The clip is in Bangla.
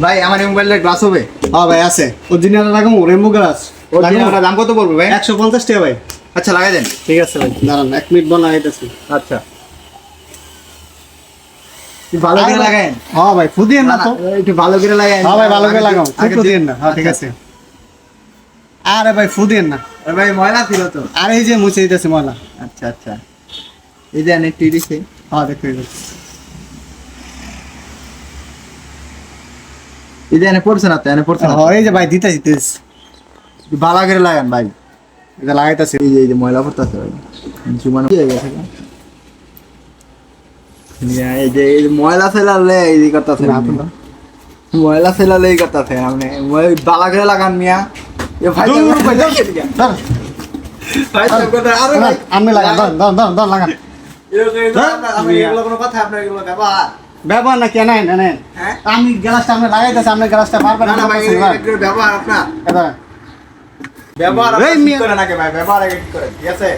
ভাই আমার এই মোবাইলের গ্লাস হবে? হ্যাঁ ভাই আছে, অরিজিনাল লাগাম রেমবো গ্লাস। ওর দাম কত পড়বে ভাই? 150 টাকা ভাই। আচ্ছা লাগাই দেন। ঠিক আছে ভাই, দাঁড়ান 1 মিনিট বানাইতেছি। আচ্ছা ভালো করে লাগায়েন। হ্যাঁ ভাই, ফুদিয়েন না তো। একটু ভালো করে লাগায়েন। হ্যাঁ ভাই, ভালো করে লাগাও, ফুদিয়েন না। হ্যাঁ ঠিক আছে। আরে ভাই ফুদিয়েন না। আরে ভাই ময়লা ছিল তো। আরে এই যে মুছে দিতেছে ময়লা। আচ্ছা আচ্ছা, এই যে অনেক টিডিছে। হ্যাঁ দেখতে এই যে এনে পড়ছে না তো, এনে পড়ছে না। হ্যাঁ এই যে ভাই দিতেছি। ভালো করে লাগান ভাই। এটা লাগাইতেছি। এই যে ময়লা পড়তেছে ভাই, জুমানো কি হয়ে গেছে? এই যে ময়লা ফেলালে এই করতেছে না, ময়লা ফেলালে এই করতেছে আপনি। বালা করে লাগান মিয়া। এ ভাই আমি লাগান, দাও লাগান। এগুলো কোনো কথা? আপনার এগুলো ব্যবহার ব্যবহার না কেন? হ্যাঁ? আমি গ্লাসটা আপনি লাগাইতেছি, আপনি গ্লাসটা বারবার না না ভাই, ব্যবহার আপনার এটা ব্যবহার এই মিয়া। করে নাকি ভাই? ব্যবহার আগে ঠিক করে, ঠিক আছে?